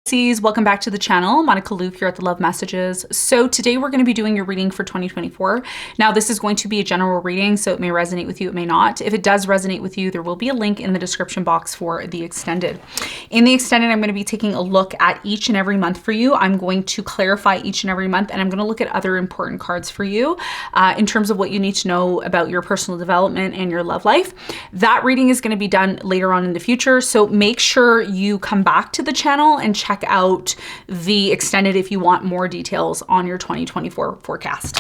Pisces, welcome back to the channel. Monica Luke here at the Love Messages. So today we're going to be doing your reading for 2024. Now this is going to be a general reading, so it may resonate with you, it may not. If it does resonate with you, there will be a link in the description box for the extended. In the extended, I'm going to be taking a look at each and every month for you. I'm going to clarify each and every month, and I'm going to look at other important cards for you in terms of what you need to know about your personal development and your love life. That reading is going to be done later on in the future, so make sure you come back to the channel and check out the extended if you want more details on your 2024 forecast.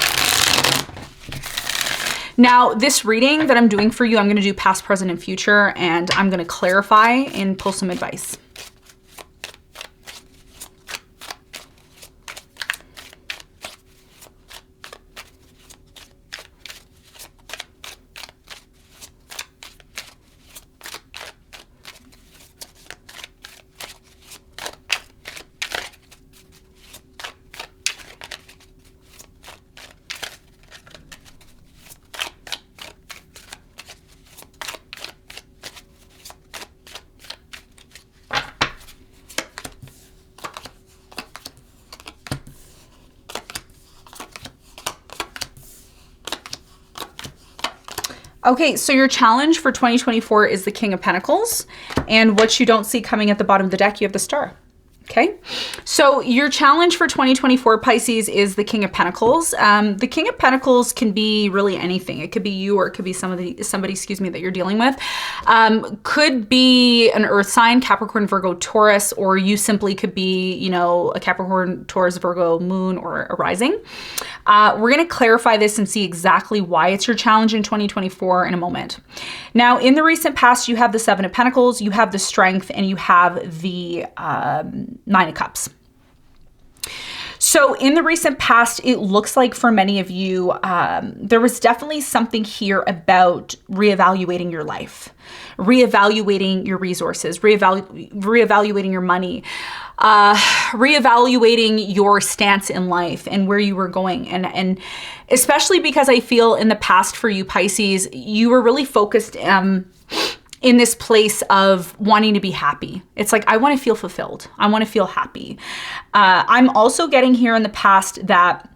Now, this reading that I'm doing for you, I'm going to do past, present, and future, and I'm going to clarify and pull some advice. Okay, so your challenge for 2024 is the King of Pentacles, and what you don't see coming at the bottom of the deck, you have the Star. Okay, so your challenge for 2024, Pisces, is the King of Pentacles. The King of Pentacles can be really anything. It could be you, or it could be somebody, that you're dealing with. Could be an earth sign, Capricorn, Virgo, Taurus, or you simply could be, you know, a Capricorn, Taurus, Virgo, moon, or a rising. We're going to clarify this and see exactly why it's your challenge in 2024 in a moment. Now, in the recent past, you have the Seven of Pentacles, you have the Strength, and you have the Nine of Cups. So in the recent past, it looks like for many of you, there was definitely something here about reevaluating your life, reevaluating your resources, reevaluating your money, reevaluating your stance in life and where you were going. And especially because I feel in the past for you, Pisces, you were really focused in this place of wanting to be happy. It's like, I want to feel fulfilled. I want to feel happy. I'm also getting here in the past that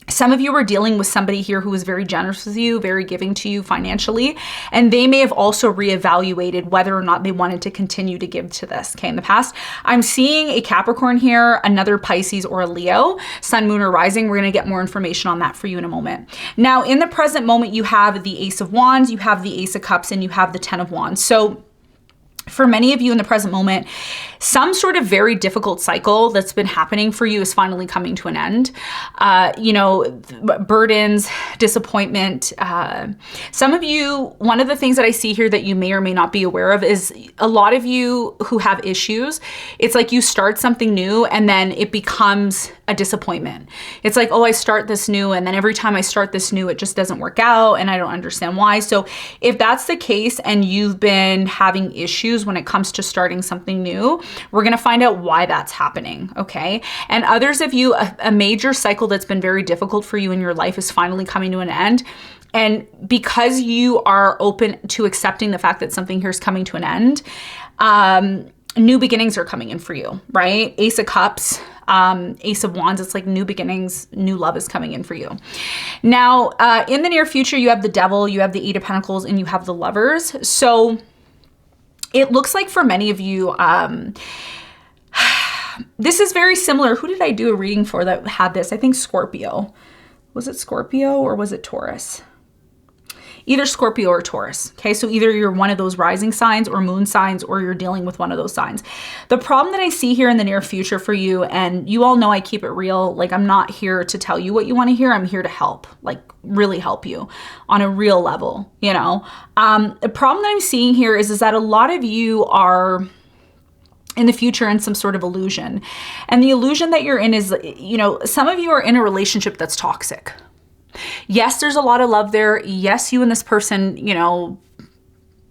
some of you were dealing with somebody here who was very generous with you, very giving to you financially, and they may have also reevaluated whether or not they wanted to continue to give to this, okay, in the past. I'm seeing a Capricorn here, another Pisces, or a Leo, Sun, Moon, or Rising. We're going to get more information on that for you in a moment. Now, in the present moment, you have the Ace of Wands, you have the Ace of Cups, and you have the Ten of Wands. So for many of you in the present moment, some sort of very difficult cycle that's been happening for you is finally coming to an end. You know, burdens, disappointment. Some of you, one of the things that I see here that you may or may not be aware of is a lot of you who have issues, it's like you start something new and then it becomes a disappointment. It's like, oh, I start this new, and then every time I start this new, it just doesn't work out and I don't understand why. So if that's the case and you've been having issues when it comes to starting something new, we're going to find out why that's happening, okay? And others of you, a major cycle that's been very difficult for you in your life is finally coming to an end. And because you are open to accepting the fact that something here is coming to an end, new beginnings are coming in for you, right? Ace of Cups, Ace of Wands, it's like new beginnings, new love is coming in for you. Now, in the near future, you have the Devil, you have the Eight of Pentacles, and you have the Lovers. So it looks like for many of you, this is very similar. Who did I do a reading for that had this? I think Scorpio. Was it Scorpio or was it Taurus? Either Scorpio or Taurus. Okay, so either you're one of those rising signs or moon signs, or you're dealing with one of those signs. The problem that I see here in the near future for you, and you all know I keep it real, like I'm not here to tell you what you want to hear. I'm here to help, like really help you on a real level, you know. The problem that I'm seeing here is that a lot of you are in the future in some sort of illusion. And the illusion that you're in is, you know, some of you are in a relationship that's toxic. Yes, there's a lot of love there. Yes, you and this person, you know,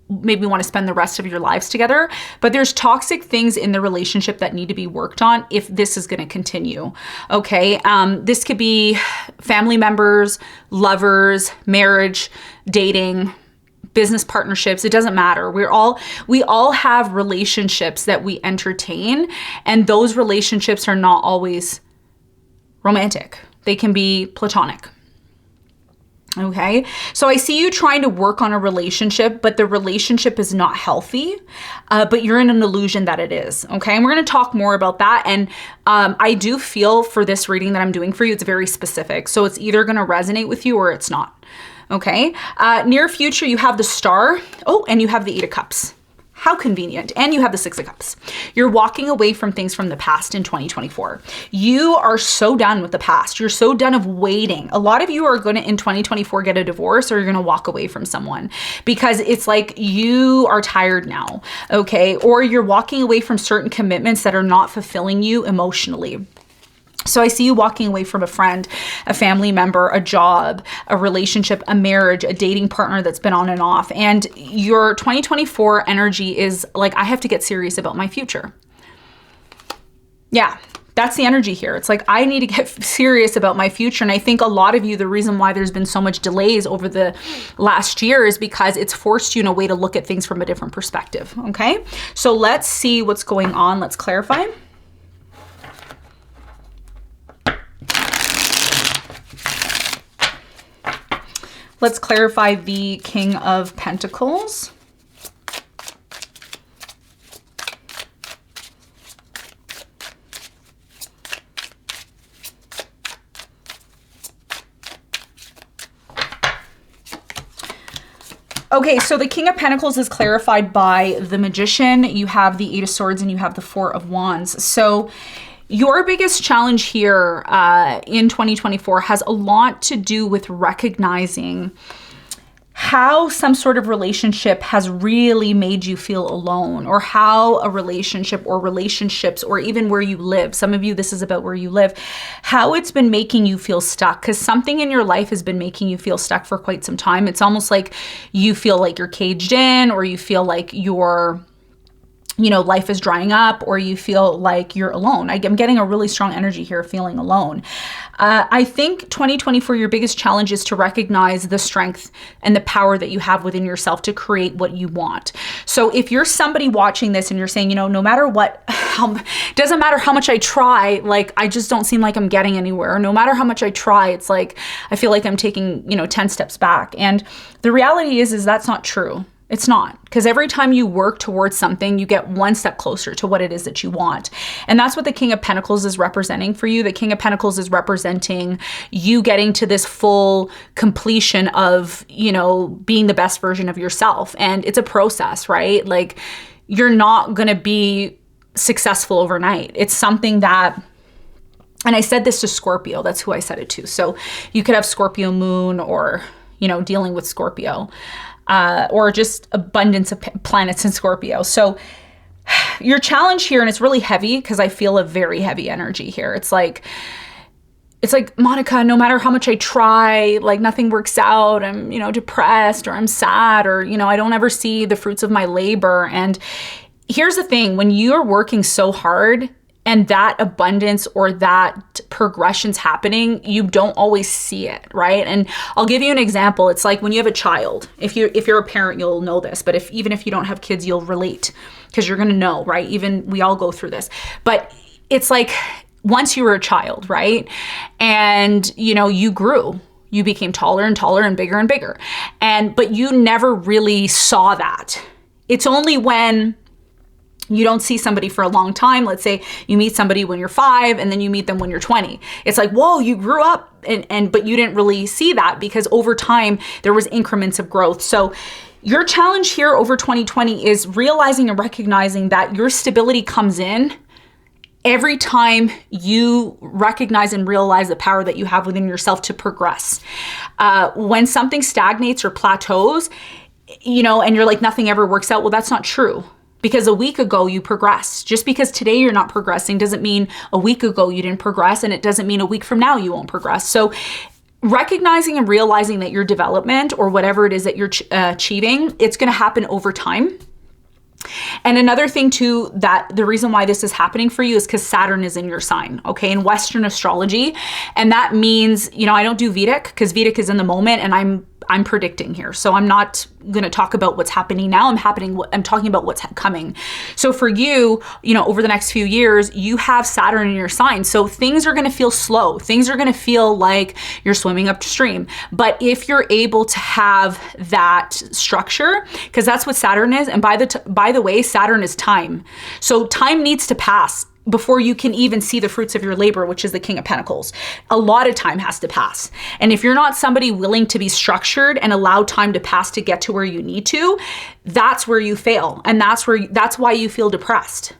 maybe want to spend the rest of your lives together, but there's toxic things in the relationship that need to be worked on if this is going to continue. Okay. This could be family members, lovers, marriage, dating, business partnerships, it doesn't matter. We all have relationships that we entertain, and those relationships are not always romantic. They can be platonic. Okay, so I see you trying to work on a relationship, but the relationship is not healthy, but you're in an illusion that it is. Okay, and we're going to talk more about that. And I do feel for this reading that I'm doing for you, it's very specific. So it's either going to resonate with you or it's not. Okay, near future, you have the Star. Oh, and you have the Eight of Cups. How convenient. And you have the Six of Cups. You're walking away from things from the past in 2024. You are so done with the past. You're so done of waiting. A lot of you are going to, in 2024, get a divorce, or you're going to walk away from someone because it's like you are tired now, okay? Or you're walking away from certain commitments that are not fulfilling you emotionally. So I see you walking away from a friend, a family member, a job, a relationship, a marriage, a dating partner that's been on and off. And your 2024 energy is like, I have to get serious about my future. Yeah, that's the energy here. It's like, I need to get serious about my future. And I think a lot of you, the reason why there's been so much delays over the last year is because it's forced you in a way to look at things from a different perspective. Okay, so let's see what's going on. Let's clarify. Let's clarify the King of Pentacles. Okay, so the King of Pentacles is clarified by the Magician. You have the Eight of Swords and you have the Four of Wands. So your biggest challenge here in 2024 has a lot to do with recognizing how some sort of relationship has really made you feel alone, or how a relationship or relationships, or even where you live. Some of you, this is about where you live, how it's been making you feel stuck, because something in your life has been making you feel stuck for quite some time. It's almost like you feel like you're caged in, or you feel like life is drying up, or you feel like you're alone. I'm getting a really strong energy here, feeling alone. I think 2024, your biggest challenge is to recognize the strength and the power that you have within yourself to create what you want. So if you're somebody watching this and you're saying, no matter what, doesn't matter how much I try, like, I just don't seem like I'm getting anywhere. No matter how much I try, it's like, I feel like I'm taking, 10 steps back. And the reality is that's not true. It's not, because every time you work towards something, you get one step closer to what it is that you want. And that's what the King of Pentacles is representing for you. The King of Pentacles is representing you getting to this full completion of, being the best version of yourself. And it's a process, right? Like, you're not going to be successful overnight. It's something that, and I said this to Scorpio, that's who I said it to. So you could have Scorpio moon, or, dealing with Scorpio. Or just abundance of planets in Scorpio. So your challenge here, and it's really heavy because I feel a very heavy energy here. It's like, Monica, no matter how much I try, like, nothing works out. I'm, depressed, or I'm sad, or, I don't ever see the fruits of my labor. And here's the thing, when you're working so hard, and that abundance or that progression's happening, you don't always see it, right? And I'll give you an example. It's like when you have a child. If you're a parent, you'll know this. But even if you don't have kids, you'll relate, because you're going to know, right? Even we all go through this. But it's like once you were a child, right? And, you grew. You became taller and taller and bigger. But you never really saw that. It's only when you don't see somebody for a long time. Let's say you meet somebody when you're 5 and then you meet them when you're 20. It's like, whoa, you grew up, but you didn't really see that because over time there was increments of growth. So your challenge here over 2020 is realizing and recognizing that your stability comes in every time you recognize and realize the power that you have within yourself to progress. When something stagnates or plateaus, and you're like, nothing ever works out. Well, that's not true. Because a week ago you progressed. Just because today you're not progressing doesn't mean a week ago you didn't progress, and it doesn't mean a week from now you won't progress. So recognizing and realizing that your development, or whatever it is that you're achieving, it's going to happen over time. And another thing too, that the reason why this is happening for you is because Saturn is in your sign, okay, in Western astrology. And that means, I don't do Vedic, because Vedic is in the moment, and I'm predicting here. So I'm not going to talk about what's happening now. I'm talking about what's coming. So for you, over the next few years, you have Saturn in your sign. So things are going to feel slow. Things are going to feel like you're swimming upstream. But if you're able to have that structure, because that's what Saturn is. And by the way, Saturn is time. So time needs to pass before you can even see the fruits of your labor, which is the King of Pentacles. A lot of time has to pass. And if you're not somebody willing to be structured and allow time to pass to get to where you need to, that's where you fail. And that's why you feel depressed.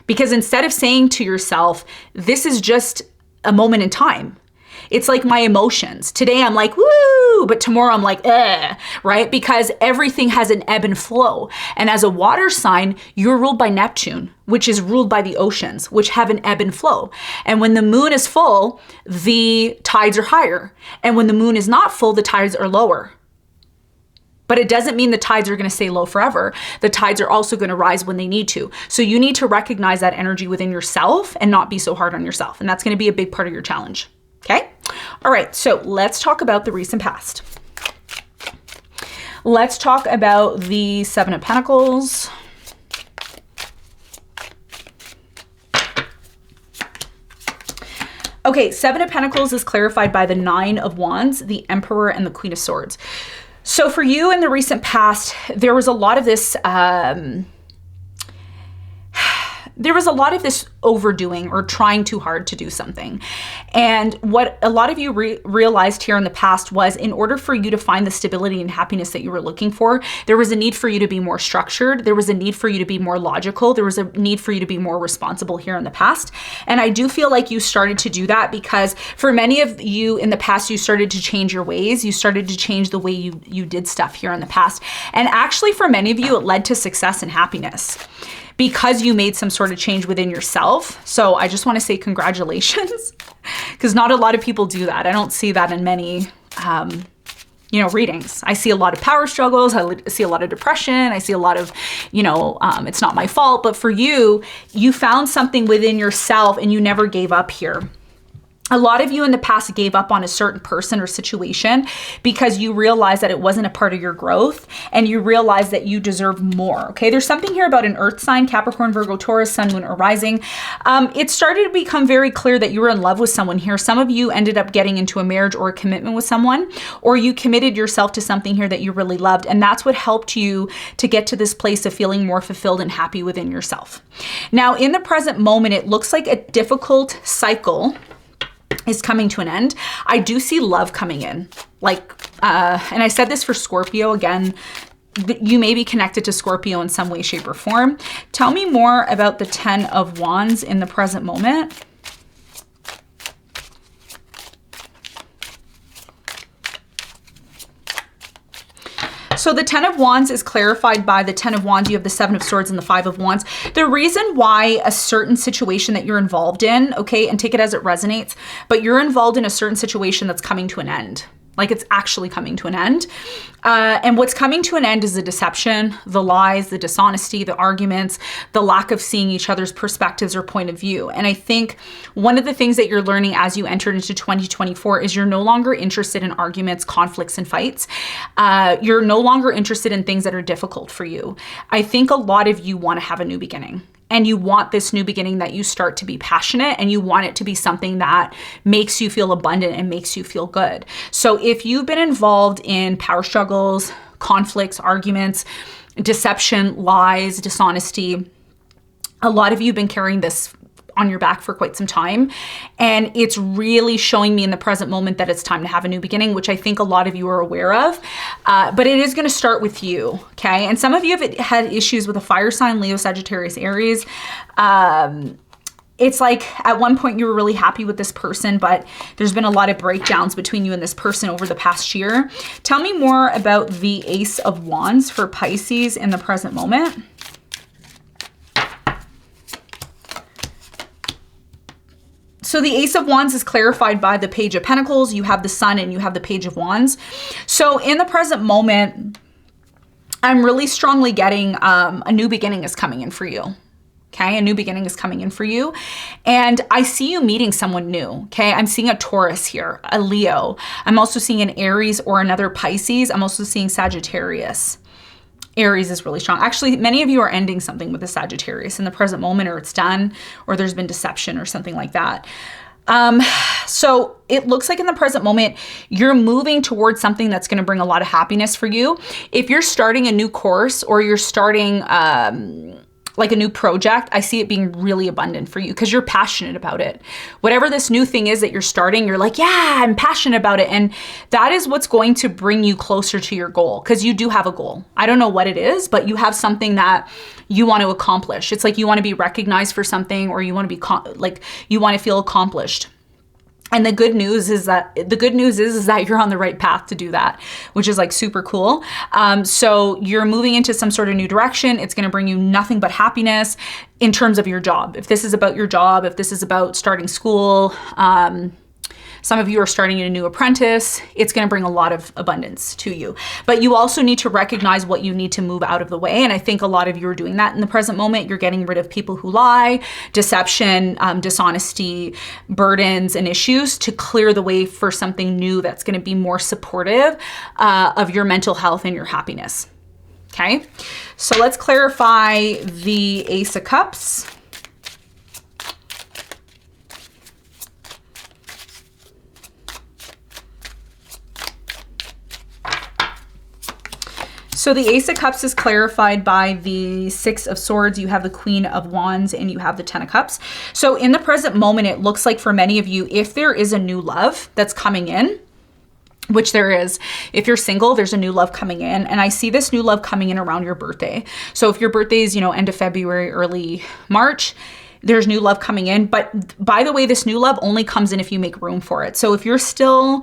Because instead of saying to yourself, this is just a moment in time. It's like my emotions. Today I'm like, woo, but tomorrow I'm like, right? Because everything has an ebb and flow. And as a water sign, you're ruled by Neptune, which is ruled by the oceans, which have an ebb and flow. And when the moon is full, the tides are higher. And when the moon is not full, the tides are lower. But it doesn't mean the tides are going to stay low forever. The tides are also going to rise when they need to. So you need to recognize that energy within yourself and not be so hard on yourself. And that's going to be a big part of your challenge. Okay? All right, so let's talk about the recent past. Let's talk about the Seven of Pentacles. Okay, Seven of Pentacles is clarified by the Nine of Wands, the Emperor, and the Queen of Swords. So for you in the recent past, there was a lot of this overdoing or trying too hard to do something. And what a lot of you realized here in the past was, in order for you to find the stability and happiness that you were looking for, there was a need for you to be more structured. There was a need for you to be more logical. There was a need for you to be more responsible here in the past. And I do feel like you started to do that, because for many of you in the past, you started to change your ways. You started to change the way you did stuff here in the past. And actually for many of you, it led to success and happiness, because you made some sort of change within yourself. So I just want to say congratulations, because not a lot of people do that. I don't see that in many, readings. I see a lot of power struggles. I see a lot of depression. I see a lot of, it's not my fault. But for you, you found something within yourself and you never gave up here. A lot of you in the past gave up on a certain person or situation because you realized that it wasn't a part of your growth, and you realized that you deserve more. Okay, there's something here about an earth sign, Capricorn, Virgo, Taurus, Sun, Moon, or Rising. It started to become very clear that you were in love with someone here. Some of you ended up getting into a marriage or a commitment with someone, or you committed yourself to something here that you really loved. And that's what helped you to get to this place of feeling more fulfilled and happy within yourself. Now, in the present moment, it looks like a difficult cycle is coming to an end. I do see love coming in. And I said this for Scorpio again, you may be connected to Scorpio in some way, shape, or form. Tell me more about the 10 of Wands in the present moment. So the 10 of Wands is clarified by the 10 of Wands. You have the 7 of Swords and the 5 of Wands. The reason why a certain situation that you're involved in, okay, and take it as it resonates, but you're involved in a certain situation that's coming to an end. Like, it's actually coming to an end. And what's coming to an end is the deception, the lies, the dishonesty, the arguments, the lack of seeing each other's perspectives or point of view. And I think one of the things that you're learning as you enter into 2024 is you're no longer interested in arguments, conflicts, and fights. You're no longer interested in things that are difficult for you. I think a lot of you want to have a new beginning. And you want this new beginning that you start to be passionate, and you want it to be something that makes you feel abundant and makes you feel good. So if you've been involved in power struggles, conflicts, arguments, deception, lies, dishonesty, a lot of you have been carrying this on your back for quite some time. And it's really showing me in the present moment that it's time to have a new beginning, which I think a lot of you are aware of. But it is going to start with you, okay? And some of you have had issues with a fire sign, Leo, Sagittarius, Aries. It's like at one point you were really happy with this person, but there's been a lot of breakdowns between you and this person over the past year. Tell me more about the Ace of Wands for Pisces in the present moment. So the Ace of Wands is clarified by the Page of Pentacles. You have the Sun and you have the Page of Wands. So in the present moment, I'm really strongly getting a new beginning is coming in for you. Okay, a new beginning is coming in for you. And I see you meeting someone new. Okay, I'm seeing a Taurus here, a Leo. I'm also seeing an Aries or another Pisces. I'm also seeing Sagittarius. Aries is really strong. Actually, many of you are ending something with a Sagittarius in the present moment, or it's done, or there's been deception or something like that. So it looks like in the present moment, you're moving towards something that's going to bring a lot of happiness for you. If you're starting a new course or you're starting, like a new project, I see it being really abundant for you because you're passionate about it. Whatever this new thing is that you're starting, you're like, yeah, I'm passionate about it. And that is what's going to bring you closer to your goal, because you do have a goal. I don't know what it is, but you have something that you want to accomplish. It's like you want to be recognized for something, or you want to be you want to feel accomplished. And the good news is that you're on the right path to do that, which is like super cool. So you're moving into some sort of new direction. It's going to bring you nothing but happiness in terms of your job. If this is about your job, if this is about starting school, some of you are starting a new apprentice, it's going to bring a lot of abundance to you. But you also need to recognize what you need to move out of the way. And I think a lot of you are doing that in the present moment. You're getting rid of people who lie, deception, dishonesty, burdens, and issues to clear the way for something new that's going to be more supportive of your mental health and your happiness. Okay, so let's clarify the Ace of Cups. So the Ace of Cups is clarified by the Six of Swords. You have the Queen of Wands and you have the Ten of Cups. So in the present moment, it looks like for many of you, if there is a new love that's coming in, which there is, if you're single, there's a new love coming in. And I see this new love coming in around your birthday. So if your birthday is, end of February, early March, there's new love coming in. But by the way, this new love only comes in if you make room for it. So if you're still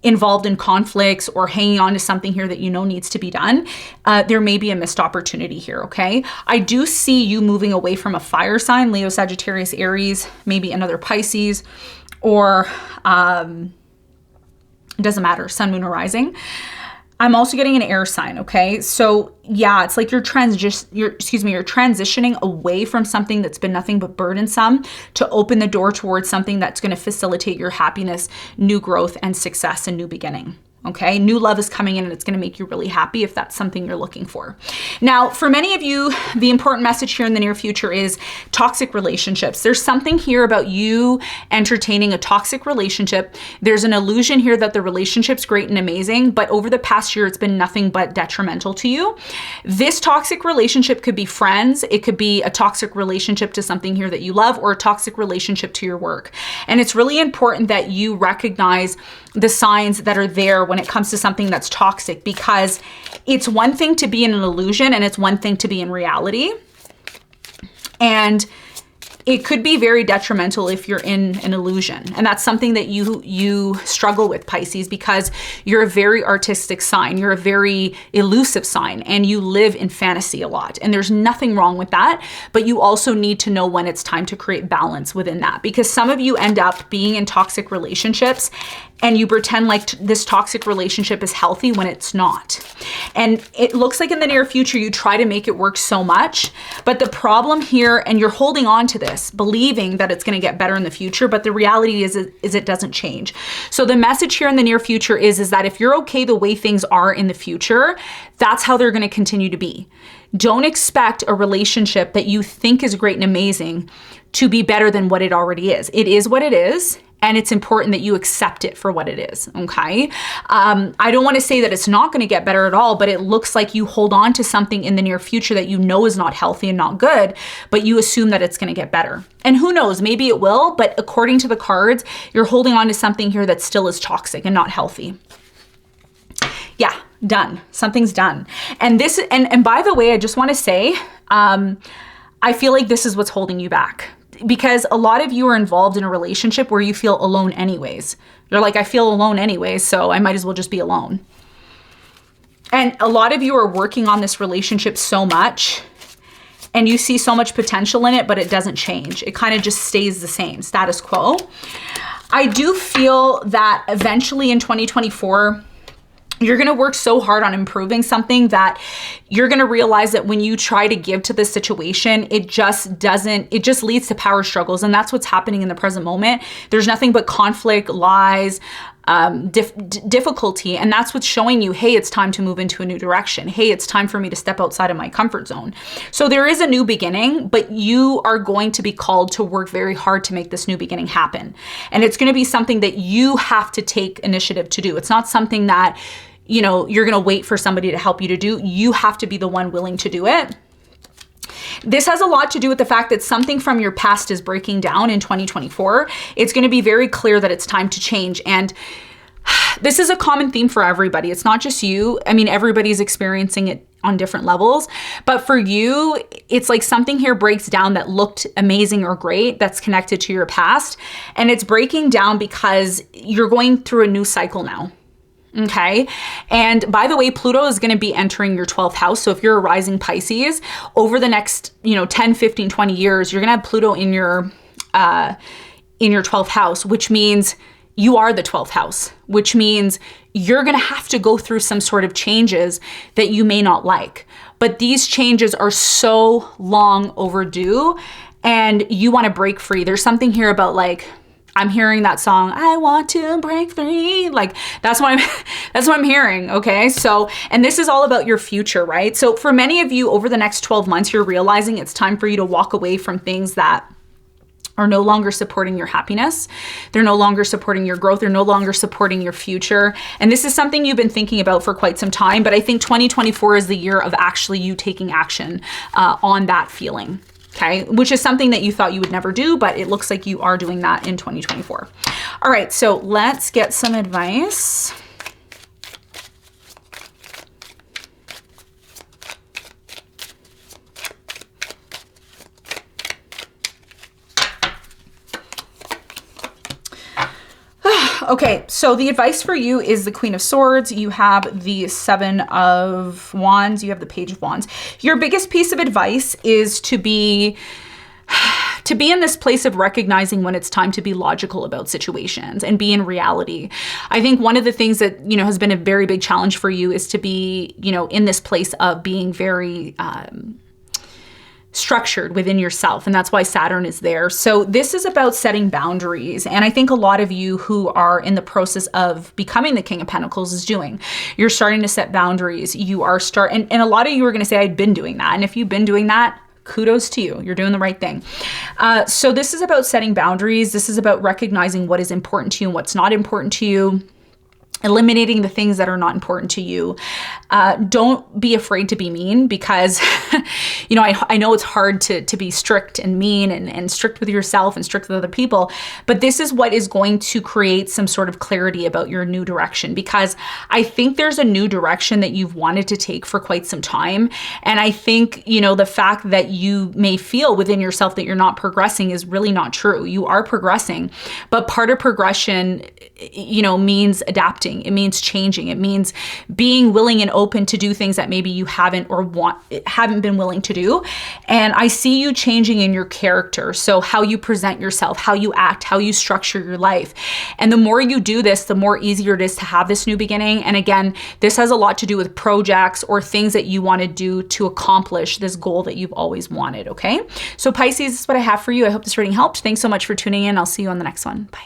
involved in conflicts or hanging on to something here that needs to be done, there may be a missed opportunity here, okay? I do see you moving away from a fire sign, Leo, Sagittarius, Aries, maybe another Pisces, or it doesn't matter, sun, moon, or rising. I'm also getting an air sign, okay? So yeah, it's like you're transitioning away from something that's been nothing but burdensome to open the door towards something that's going to facilitate your happiness, new growth, and success, and new beginning. Okay, new love is coming in and it's going to make you really happy if that's something you're looking for. Now, for many of you, the important message here in the near future is toxic relationships. There's something here about you entertaining a toxic relationship. There's an illusion here that the relationship's great and amazing, but over the past year, it's been nothing but detrimental to you. This toxic relationship could be friends. It could be a toxic relationship to something here that you love, or a toxic relationship to your work. And it's really important that you recognize the signs that are there when it comes to something that's toxic, because it's one thing to be in an illusion and it's one thing to be in reality. And it could be very detrimental if you're in an illusion. And that's something that you struggle with, Pisces, because you're a very artistic sign. You're a very elusive sign, and you live in fantasy a lot. And there's nothing wrong with that, but you also need to know when it's time to create balance within that, because some of you end up being in toxic relationships and you pretend like this toxic relationship is healthy when it's not. And it looks like in the near future, you try to make it work so much, but the problem here, and you're holding on to this, believing that it's gonna get better in the future, but the reality is it doesn't change. So the message here in the near future is that if you're okay the way things are in the future, that's how they're gonna continue to be. Don't expect a relationship that you think is great and amazing to be better than what it already is. It is what it is. And it's important that you accept it for what it is, okay? I don't want to say that it's not going to get better at all, but it looks like you hold on to something in the near future that is not healthy and not good, but you assume that it's going to get better. And who knows, maybe it will, but according to the cards, you're holding on to something here that still is toxic and not healthy. Yeah, done. Something's done. And this, and by the way, I just want to say, I feel like this is what's holding you back. Because a lot of you are involved in a relationship where you feel alone anyways. You're like, I feel alone anyways, so I might as well just be alone. And a lot of you are working on this relationship so much, and you see so much potential in it, but it doesn't change. It kind of just stays the same, status quo. I do feel that eventually in 2024, You're going to work so hard on improving something that you're going to realize that when you try to give to this situation, it just leads to power struggles. And that's what's happening in the present moment. There's nothing but conflict, lies, difficulty. And that's what's showing you, hey, it's time to move into a new direction. Hey, it's time for me to step outside of my comfort zone. So there is a new beginning, but you are going to be called to work very hard to make this new beginning happen. And it's going to be something that you have to take initiative to do. It's not something that, you know, you're going to wait for somebody to help you to do. You have to be the one willing to do it. This has a lot to do with the fact that something from your past is breaking down in 2024. It's going to be very clear that it's time to change. And this is a common theme for everybody. It's not just you. I mean, everybody's experiencing it on different levels. But for you, it's like something here breaks down that looked amazing or great that's connected to your past. And it's breaking down because you're going through a new cycle now. Okay. And by the way, Pluto is going to be entering your 12th house. So if you're a rising Pisces, over the next, 10, 15, 20 years, you're going to have Pluto in your 12th house, which means you are the 12th house, which means you're going to have to go through some sort of changes that you may not like. But these changes are so long overdue and you want to break free. There's something here about like, I'm hearing that song, I want to break free. Like that's what I'm hearing. Okay. So, and this is all about your future, right? So for many of you over the next 12 months, you're realizing it's time for you to walk away from things that are no longer supporting your happiness. They're no longer supporting your growth. They're no longer supporting your future. And this is something you've been thinking about for quite some time, but I think 2024 is the year of actually you taking action on that feeling. Okay, which is something that you thought you would never do, but it looks like you are doing that in 2024. All right, so let's get some advice. Okay, so the advice for you is the Queen of Swords. You have the Seven of Wands. You have the Page of Wands. Your biggest piece of advice is to be in this place of recognizing when it's time to be logical about situations and be in reality. I think one of the things that, has been a very big challenge for you is to be, in this place of being very structured within yourself. And that's why Saturn is there. So this is about setting boundaries. And I think a lot of you who are in the process of becoming the King of Pentacles is doing. You're starting to set boundaries. You are and a lot of you are going to say, I've been doing that. And if you've been doing that, kudos to you. You're doing the right thing. So this is about setting boundaries. This is about recognizing what is important to you and what's not important to you. Eliminating the things that are not important to you. Don't be afraid to be mean because, I know it's hard to be strict and mean and strict with yourself and strict with other people, but this is what is going to create some sort of clarity about your new direction, because I think there's a new direction that you've wanted to take for quite some time. And I think, the fact that you may feel within yourself that you're not progressing is really not true. You are progressing, but part of progression, means adapting. It means changing. It means being willing and open to do things that maybe you haven't been willing to do. And I see you changing in your character. So how you present yourself, how you act, how you structure your life. And the more you do this, the more easier it is to have this new beginning. And again, this has a lot to do with projects or things that you want to do to accomplish this goal that you've always wanted. Okay. So Pisces, this is what I have for you. I hope this reading helped. Thanks so much for tuning in. I'll see you on the next one. Bye.